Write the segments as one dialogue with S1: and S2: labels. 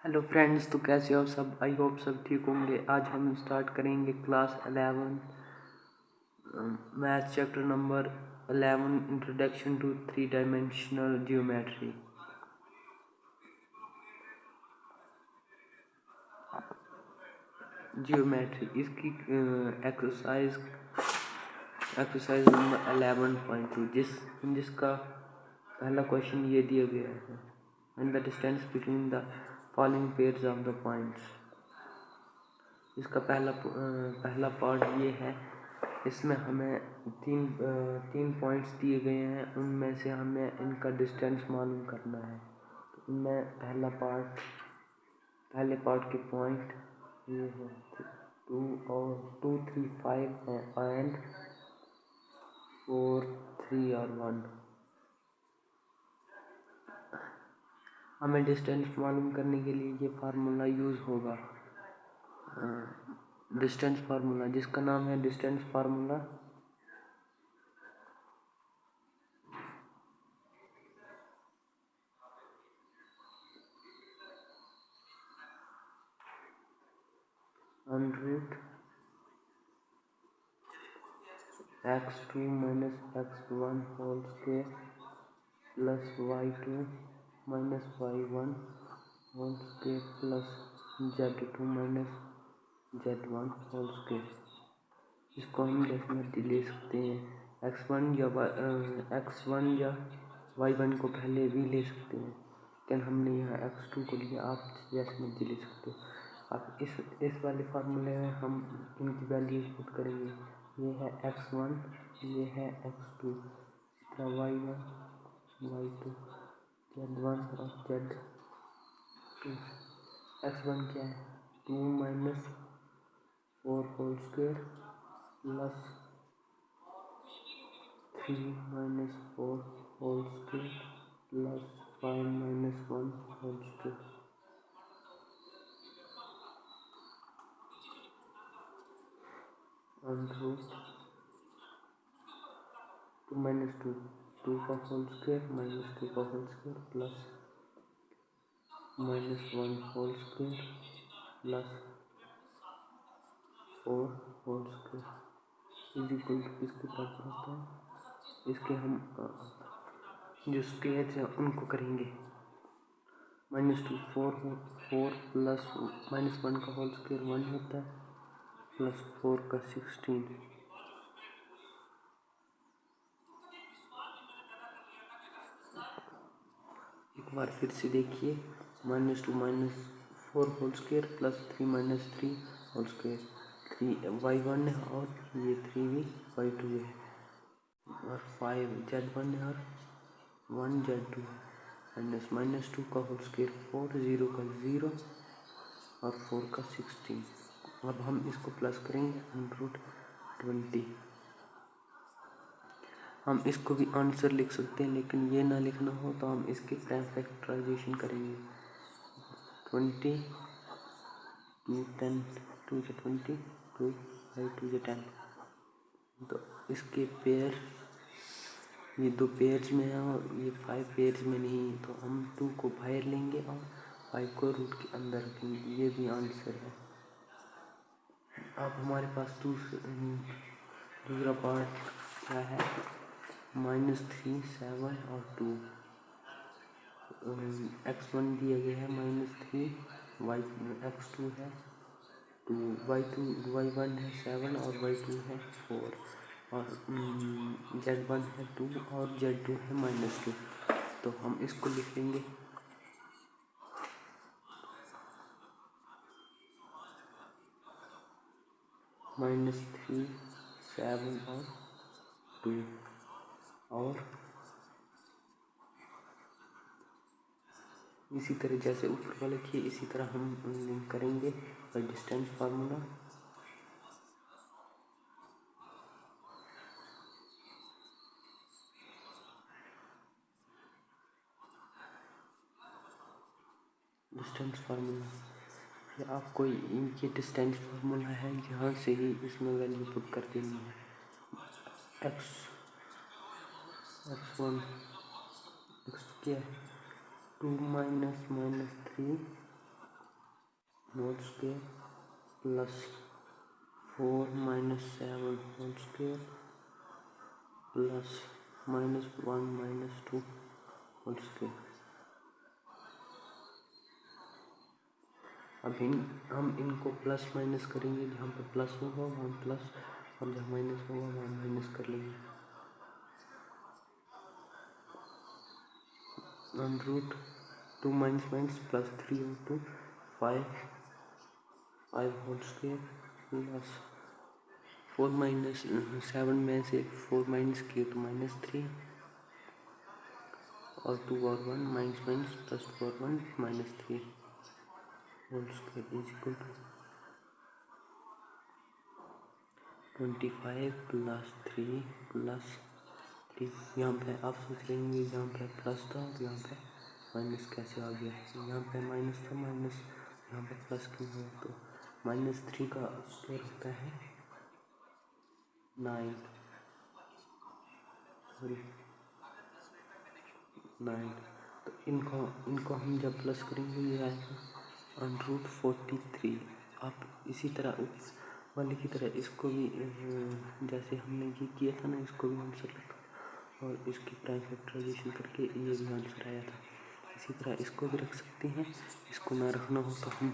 S1: Hello friends, तो कैसे हो सब। आई होप सब ठीक होंगे। आज हम स्टार्ट करेंगे class 11 math chapter number 11 introduction to three dimensional geometry. इसकी एक्सरसाइज नंबर 11.2 जिसका पहला क्वेश्चन ये दिया गया है, and the distance between the following pairs of the points. इसका पहला पार्ट ये है। इसमें हमें तीन पॉइंट्स दिए गए हैं, उनमें से हमें इनका डिस्टेंस मालूम करना है। तो इनमें पहले पार्ट के पॉइंट ये है 2 और 2, 3, 5 हैं एंड 4, 3 और 1। हमें डिस्टेंस मालूम करने के लिए ये फार्मूला यूज़ होगा, डिस्टेंस फार्मूला, जिसका नाम है distance formula. Root x2 minus x1 whole square plus y2 minus y1 whole square plus z2 minus z1 whole square। इसको हम डेफिनेटली ले सकते हैं। x1 या y1 को पहले भी ले सकते हैं, लेकिन हमने यहाँ x2 को लिया। आप डेफिनेटली ले सकते हो। अब इस वाले फार्मूले में हम इनकी वैल्यूज पुट करेंगे। ये है x1, ये है x2, y1, y2, z1 और z2। x1 क्या है? 2 minus 4 whole square plus 3 minus 4 whole square plus 5 minus 1 whole square। Root 2 minus 2 का होल स्क्वायर minus 2 का whole square plus minus 1 whole square plus 4 whole square is equal to किसके बराबर होता है। इसके हम जो स्क्वायर हैं उनको करेंगे। -2 4 प्लस -1 का होल स्क्वायर 1 होता है, प्लस 4 का 16। एक बार फिर से देखिए, -2 -4 whole square plus 3 -3 whole square. 3 y1 है और ये 3 भी y2 है, और 5 z1 है और 1 z2 है। -2 का होल स्क्वायर 4, 0 का 0 और 4 का 16। अब हम इसको प्लस करेंगे √20। हम इसको भी आंसर लिख सकते हैं, लेकिन ये ना लिखना हो तो हम इसके प्राइम फैक्टराइजेशन करेंगे। 20 2 10 2 से 20 2 2 से 10। तो इसके पेयर ये 2 पेयर्स में है और ये 5 पेयर्स में नहीं है, तो हम 2 को बाहर लेंगे और 5 को रूट के अंदर रखेंगे। ये भी आंसर है। अब हमारे पास दूसरा पार्ट क्या है? -3 7 और 2। x1 दिया गया है -3, x2 है 2, y1 है 7 और y2 है 4, और z1 है 2 और z2 है -2। तो हम इसको लिख लेंगे -3 7 और 2, और इसी तरह जैसे ऊपर वाले किए इसी तरह हम लिंक करेंगे by distance formula. Distance formula फिर आपको इनके डिस्टेंस फार्मूला है, यहाँ से ही इसमें वैल्यू पुट कर देनी है। x1 x क्या है? 2 -3 whole square plus 4 minus 7 whole square plus -1 -2 whole square. अब हम इनको प्लस माइनस करेंगे, जहाँ पे प्लस होगा वहाँ प्लस और जहाँ माइनस होगा वहाँ माइनस कर लेंगे। Under root 2 minus minus plus 3 into 5 whole square plus 4 minus 7 में से 4 माइनस किए तो -3 और 2 और 1 माइनस माइनस प्लस 2 और 1 -3 whole square is equal to 25 plus 3 plus 3। यहाँ पे आप सोच लेंगे यहाँ पे प्लस था और यहाँ पे माइनस कैसे आ गया। यहाँ पे माइनस था, माइनस यहाँ पे प्लस क्यों हुआ, तो -3 का स्क्वायर होता है 9 तो इनको हम जब प्लस करेंगे ये आएगा √43। आप इसी तरह उस वाले की तरह इसको भी जैसे हमने ये किया था ना, इसको भी आंसर रखा और इसकी प्राइम फैक्टराइजेशन करके ये भी आंसर आया था। इसी तरह इसको भी रख सकते हैं, इसको ना रखना हो तो हम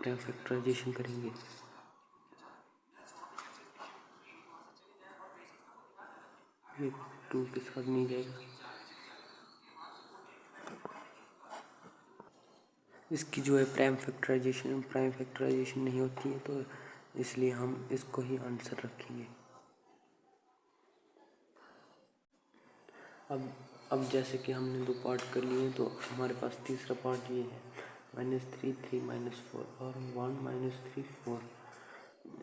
S1: प्राइम फैक्टराइजेशन करेंगे। ये 2 के साथ नहीं जाएगा, इसकी जो है प्राइम फैक्टराइजेशन नहीं होती है, तो इसलिए हम इसको ही आंसर रखेंगे। अब जैसे कि हमने 2 पार्ट कर लिए, तो हमारे पास तीसरा पार्ट ये है -3 3 -4 और 1 -3 4।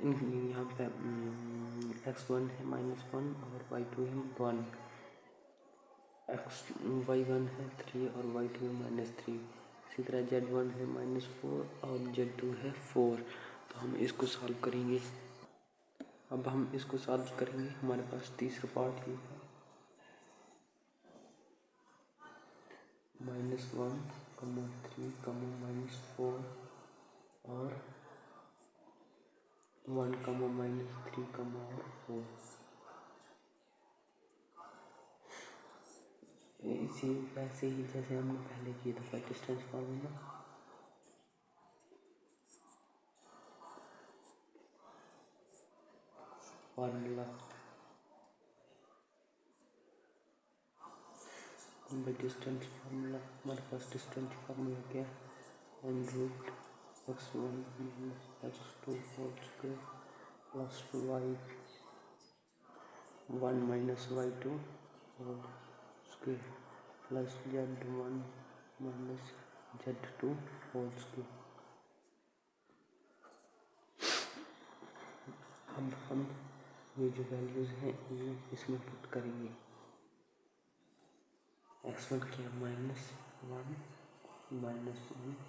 S1: यहाँ पे x1 है -1 और y2 है 1, y1 है 3 और y2 है -3। इसी तरह z1 है -4 और z2 है 4। तो हम इसको सॉल्व करेंगे। अब हम इसको सॉल्व करेंगे, हमारे पास तीसरा पार्ट ये है -1, -3, -4 और 1, -3 और 4। इसी वैसे ही जैसे हमने पहले किया था डिस्टेंस फार्मूला। डिस्टेंस फार्मूला हमारे पास डिस्टेंस फार्मूला क्या है, √x1 - x2 whole square plus y1 - y2 whole square plus z1 - z2 whole square. अब हम ये जो वैल्यूज हैं ये इसमें पुट करेंगे। x1 क्या -1 -1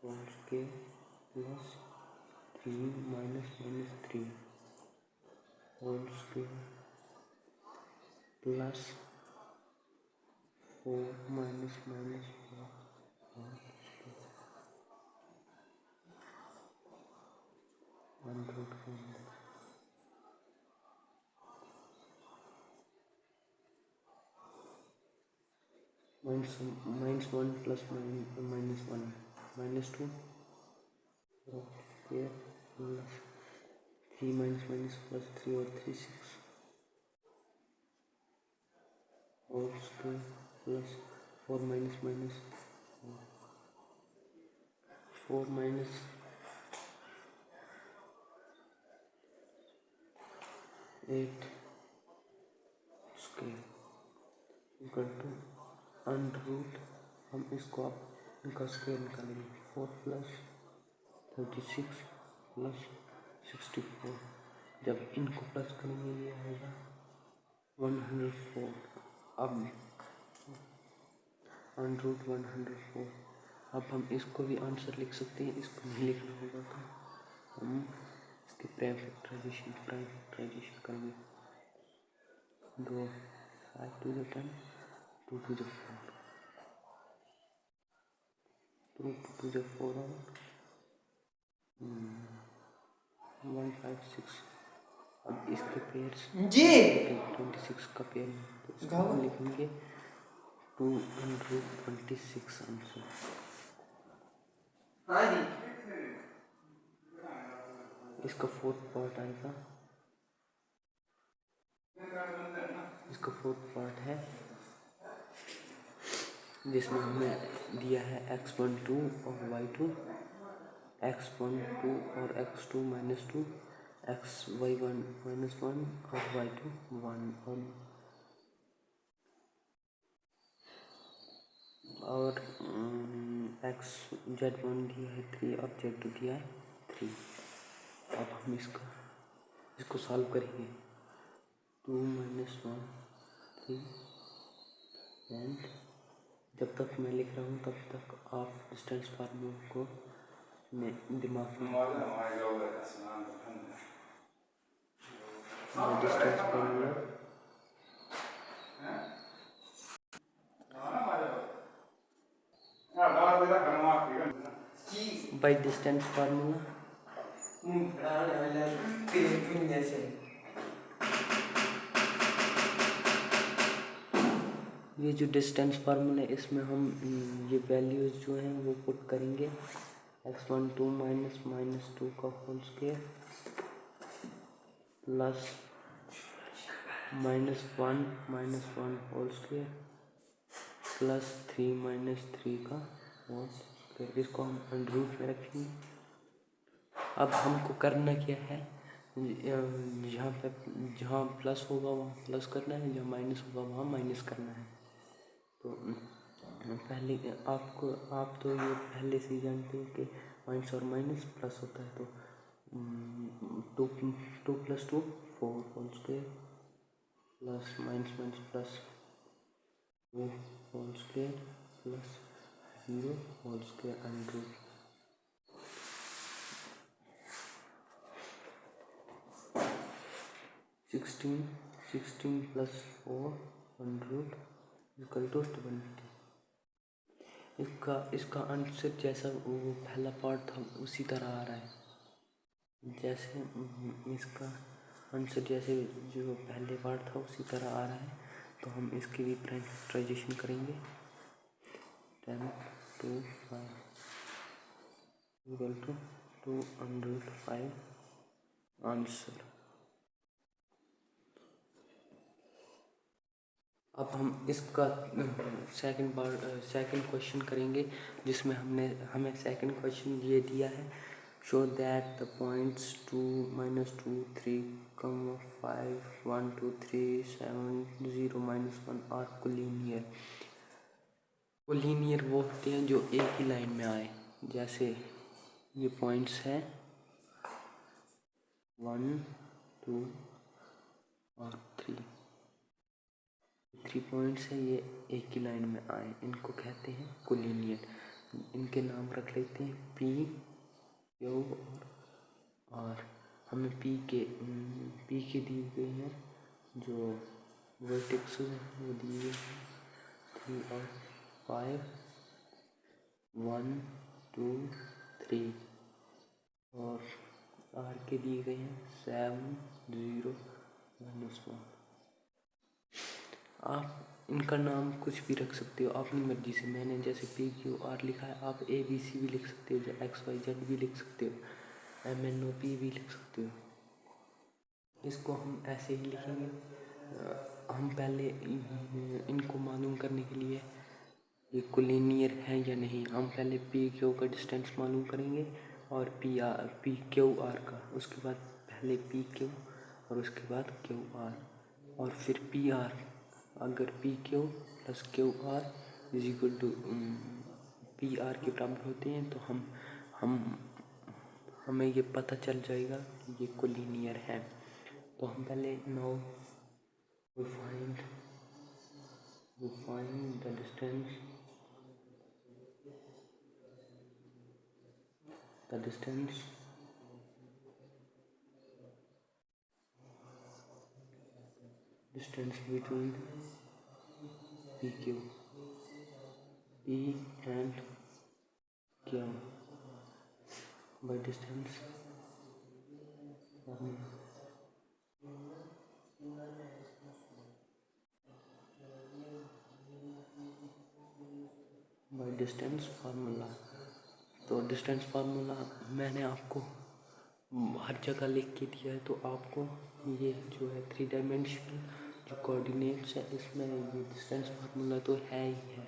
S1: whole square plus 3 -3 whole square plus 4 -4 whole square under root के अंदर -1 plus -1 -2 whole square plus 3 plus 3 और 3 6 whole square plus 4 -8 square equal to under root. हम इसको आप इनका स्क्वायर निकालेंगे 4 प्लस 36 प्लस 64। जब इनको प्लस करेंगे ये आएगा 104। अब अंडर रूट 104। अब हम इसको भी आंसर लिख सकते हैं, इसको नहीं लिखना होगा तो हम इसके प्राइम फैक्टराइजेशन करेंगे। 2 5 2 10 2 2 4 2 2 4 और 156। अब इसके पेयर्स
S2: जी
S1: 26 का पेयर है, तो इसको हम लिखेंगे 226 आंसर।
S2: हाँ जी।
S1: इसका फोर्थ पार्ट आएगा, इसका फोर्थ पार्ट है जिसमें हमें दिया है x12 और y2, x12 और x2 -2, xy1 -1 और y2 1 और z1 दिया है 3 और z2 दिया है 3। अब हम इसको सॉल्व करेंगे। 2 - 1 3 एंड जब तक मैं लिख रहा हूँ तब तक आप डिस्टेंस फार्मूला को दिमाग में distance formula by distance formula ये जो डिस्टेंस फार्मूला है इसमें हम ये वैल्यूज जो हैं वो पुट करेंगे। x12 -2 का whole square plus -1 whole square plus 3 - 3 का होल स्क्वायर, इसको हम अंडर रूट में रखेंगे। अब हमको करना क्या है, जहाँ प्लस होगा वहाँ प्लस करना है, जहाँ माइनस होगा वहाँ माइनस करना है। तो पहले आप तो ये पहले से ही जानते हो कि माइनस और माइनस प्लस होता है। तो 2 + 2 4 whole square plus minus plus 2 whole square plus 0 whole square under root 16 + 4 under root equal to 70। इसका आंसर जैसा वो पहला पार्ट था उसी तरह आ रहा है। जैसे इसका आंसर जैसे जो पहले पार्ट था उसी तरह आ रहा है, तो हम इसकी भी फैक्टराइजेशन करेंगे। 10 to 5 equal to 2 under root 5 answer. अब हम इसका सेकंड क्वेश्चन करेंगे, जिसमें हमें सेकंड क्वेश्चन ये दिया है, show that the points 2 - 2 3, 5 1 2 3 7 0 -1 are collinear. Collinear वो होते हैं जो एक ही लाइन में आए। जैसे ये पॉइंट्स हैं 1 2 और 3 पॉइंट्स हैं, ये एक ही लाइन में आए, इनको कहते हैं कोलिनियर। इनके नाम रख लेते हैं P, Q और R। हमें P के दिए गए हैं जो वर्टेक्स वो दिए गए हैं 3 और 5 1 2 3 और R के दिए गए हैं 7 0 -1। आप इनका नाम कुछ भी रख सकते हो अपनी मर्जी से। मैंने जैसे PQR लिखा है, आप ABC भी लिख सकते हो, XYZ भी लिख सकते हो, MNOP भी लिख सकते हो। इसको हम ऐसे ही लिखेंगे। हम पहले इनको मालूम करने के लिए ये कोलिनियर है या नहीं, हम पहले PQ का डिस्टेंस मालूम करेंगे और PQR का, उसके बाद पहले PQ और उसके बाद QR और फिर PR। अगर PQ + QR = PR के बराबर होते हैं तो हमें ये पता चल जाएगा कि ये कोलिनियर है। तो हम पहले now we find the distance between PQ, P and Q। by distance formula. by distance formula तो डिस्टेंस फार्मूला मैंने आपको हर जगह लिख के दिया है, तो आपको ये जो है 3 डायमेंशनल जो कोऑर्डिनेट्स है इसमें ये डिस्टेंस फार्मूला तो है ही है,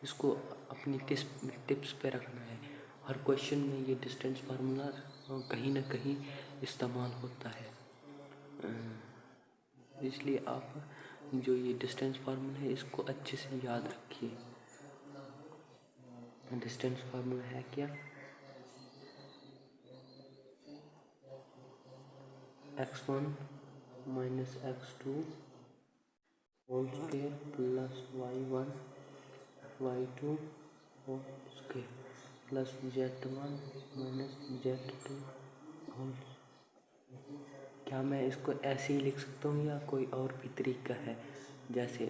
S1: इसको अपनी टिप्स पे रखना है। हर क्वेश्चन में ये डिस्टेंस फार्मूला कहीं ना कहीं इस्तेमाल होता है, इसलिए आप जो ये डिस्टेंस फार्मूला है इसको अच्छे से याद रखिए। डिस्टेंस फार्मूला है क्या, x1 minus x2 whole square plus y1 y2 whole square plus z1 minus z2 whole। क्या मैं इसको ऐसे ही लिख सकता हूँ या कोई और भी तरीका है? जैसे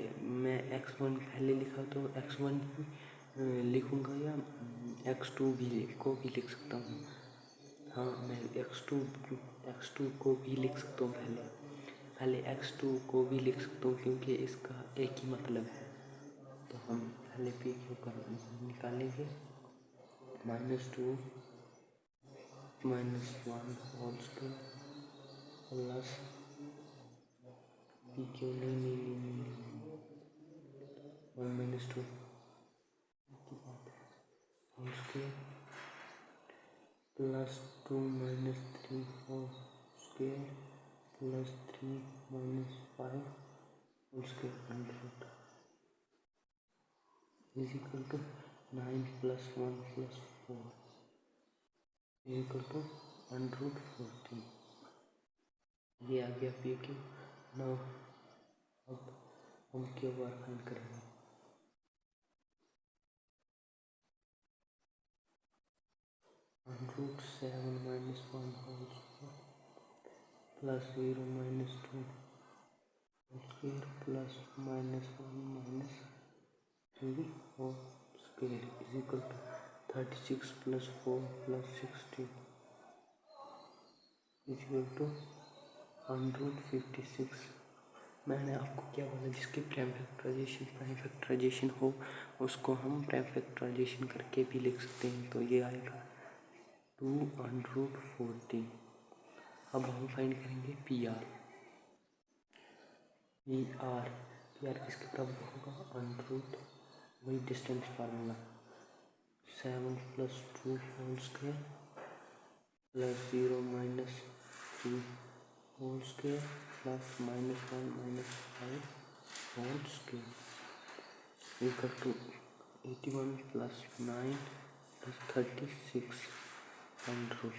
S1: मैं x1 पहले लिखा तो x1 ही लिखूँगा या x2 भी को भी लिख सकता हूँ? हाँ, मैं x2 को भी लिख सकता हूँ, पहले x2 को भी लिख सकता हूँ क्योंकि इसका एक ही मतलब है। तो हम पहले पी क्यू कर निकालेंगे, -2 -1 whole square plus P Q नहीं 1 - 2 whole square plus 2 - 3 whole square plus 3 - 5 whole square under root is equal to 9 + 1 + 4 is equal to under root 14। ये आ गया पी क्यू। नाउ अब हम क्यू बार फाइंड करेंगे। √7 - 1 whole square plus 0 - 2 whole square plus -1 - 3 whole square is equal to 36 + 4 + 16 is equal to √56। मैंने आपको क्या बोला, जिसकी प्राइम फैक्टराइजेशन हो उसको हम प्राइम फैक्टराइजेशन करके भी लिख सकते हैं, तो ये आएगा 2√14। अब हम फाइंड करेंगे पी आर किसके बराबर होगा, अंडर रूट वही distance formula 7 + 2 whole square plus 0 - 3 whole square plus -1 - 5 whole square equal to 81 + 9 + 36 under root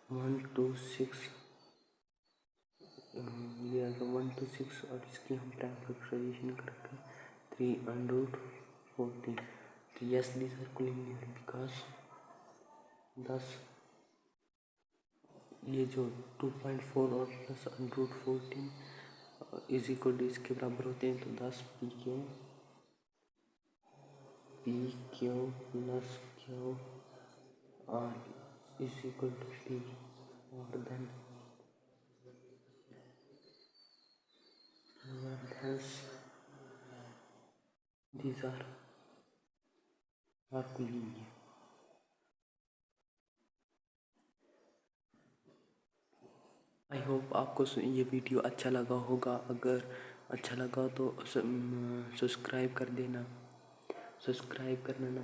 S1: 126 ये आएगा 126 और इसकी हम प्राइम फैक्टराइजेशन करके 3√14। तो yes these are collinear because 10 ये जो 2.4 और प्लस √14 इज इक्वल टू इसके बराबर होते हैं, तो 10 P Q plus Q R is equal to P और then these are collinear। I hope आपको ये वीडियो अच्छा लगा होगा। अगर अच्छा लगा तो सब्सक्राइब कर देना, सब्सक्राइब करना ना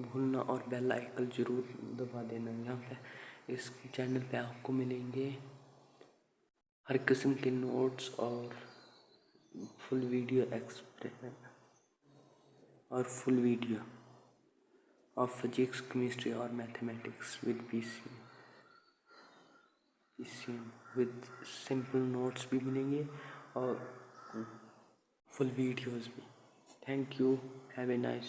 S1: भूलना और बेल आइकन ज़रूर दबा देना। यहाँ पे इस चैनल पे आपको मिलेंगे हर किस्म के नोट्स और full video of physics, chemistry और mathematics with PCM with simple notes भी मिलेंगे और फुल वीडियोस भी। Thank you, have a nice